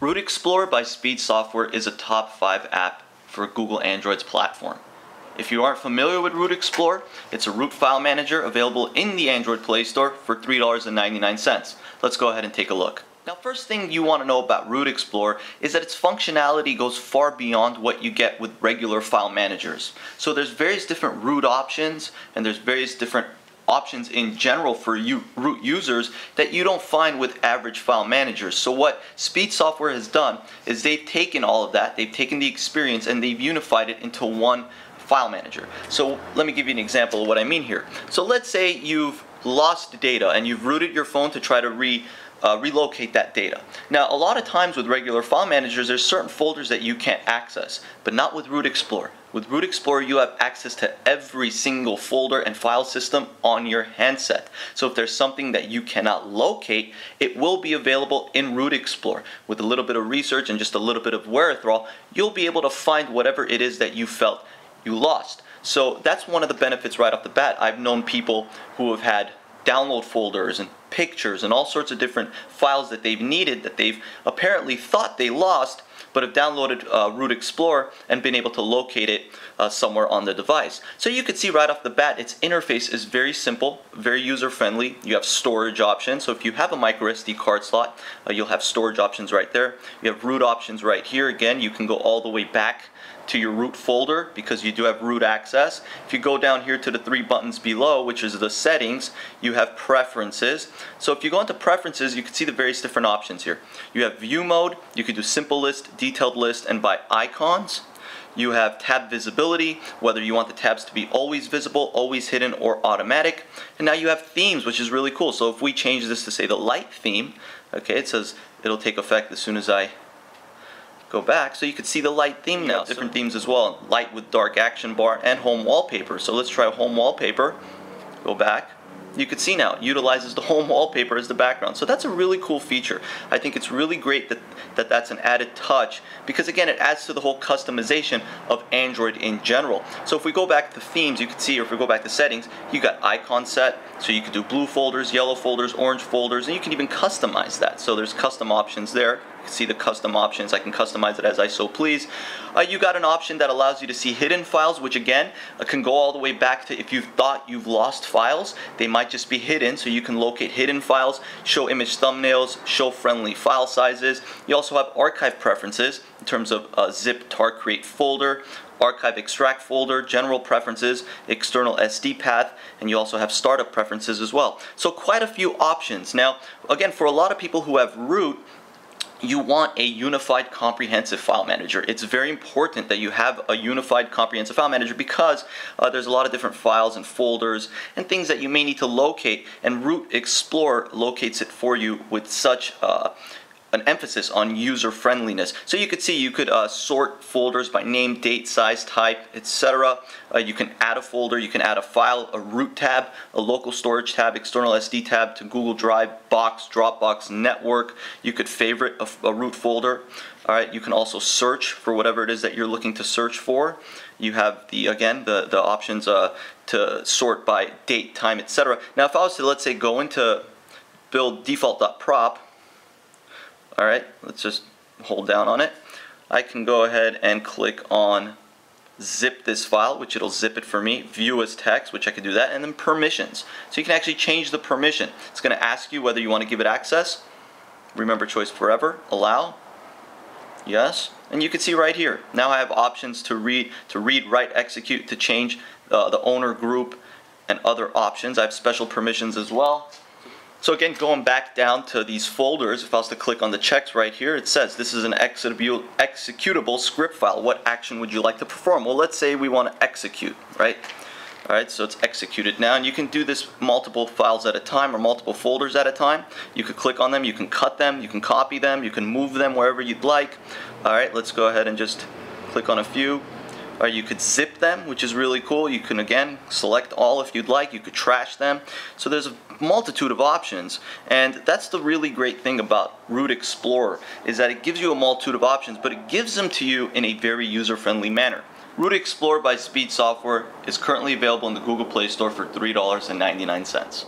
Root Explorer by Speed Software is a top 5 app for Google Android's platform. If you aren't familiar with Root Explorer, it's a root file manager available in the Android Play Store for $3.99. Let's go ahead and take a look. Now, first thing you want to know about Root Explorer is that its functionality goes far beyond what you get with regular file managers. So there's various different root options, and there's various different options in general for root users that you don't find with average file managers. So what Speed Software has done is they've taken all of that, they've taken the experience, and they've unified it into one file manager. So let me give you an example of what I mean here. So let's say you've lost data and you've rooted your phone to try to relocate that data. Now, a lot of times with regular file managers, there's certain folders that you can't access, but not with Root Explorer. With Root Explorer, you have access to every single folder and file system on your handset. So if there's something that you cannot locate, it will be available in Root Explorer. With a little bit of research and just a little bit of wherewithal, you'll be able to find whatever it is that you felt you lost. So that's one of the benefits right off the bat. I've known people who have had download folders and pictures and all sorts of different files that they've needed that they've apparently thought they lost, but have downloaded Root Explorer and been able to locate it somewhere on the device. So you can see right off the bat, its interface is very simple, very user-friendly. You have storage options. So if you have a micro SD card slot, you'll have storage options right there. You have root options right here. Again, you can go all the way back to your root folder because you do have root access. If you go down here to the 3 buttons below, which is the settings, you have preferences. So if you go into preferences, you can see the various different options here. You have view mode, you can do simple list, detailed list, and by icons. You have tab visibility, whether you want the tabs to be always visible, always hidden, or automatic. And now you have themes, which is really cool. So if we change this to say the light theme, okay, it says it'll take effect as soon as I go back, so you can see the light theme now. Different themes as well, light with dark action bar and home wallpaper. So let's try home wallpaper. Go back. You can see now it utilizes the home wallpaper as the background. So that's a really cool feature. I think it's really great that that's an added touch because again it adds to the whole customization of Android in general. So if we go back to themes, you can see, or if we go back to settings, you got icon set. So you can do blue folders, yellow folders, orange folders, and you can even customize that. So there's custom options there. You can see the custom options. I can customize it as I so please. You got an option that allows you to see hidden files, which again can go all the way back to if you've thought you've lost files. They might just be hidden, so you can locate hidden files, show image thumbnails, show friendly file sizes. You also have archive preferences in terms of zip, tar, create folder, archive extract folder, general preferences, external SD path, and you also have startup preferences as well. So quite a few options. Now, again, for a lot of people who have root, you want a unified comprehensive file manager. It's very important that you have a unified comprehensive file manager because there's a lot of different files and folders and things that you may need to locate, and Root Explorer locates it for you with such an emphasis on user friendliness. So you could see you could sort folders by name, date, size, type, etc. You can add a folder, you can add a file, a root tab, a local storage tab, external SD tab to Google Drive, Box, Dropbox, Network. You could favorite a root folder. All right, you can also search for whatever it is that you're looking to search for. You have the options to sort by date, time, etc. Now if I was to, let's say, go into build default.prop, all right, let's just hold down on it. I can go ahead and click on zip this file, which it'll zip it for me, view as text, which I can do that, and then permissions. So you can actually change the permission. It's going to ask you whether you want to give it access, remember choice forever, allow, yes, and you can see right here. Now I have options to read, write, execute, to change the owner group and other options. I have special permissions as well. So again, going back down to these folders, if I was to click on the checks right here, it says this is an executable script file. What action would you like to perform? Well, let's say we want to execute, right? All right, so it's executed now, and you can do this multiple files at a time or multiple folders at a time. You could click on them, you can cut them, you can copy them, you can move them wherever you'd like. All right, let's go ahead and just click on a few. Or you could zip them, which is really cool. You can again select all if you'd like. You could trash them. So there's a multitude of options, and that's the really great thing about Root Explorer, is that it gives you a multitude of options, but it gives them to you in a very user-friendly manner. Root Explorer by Speed Software is currently available in the Google Play Store for $3.99.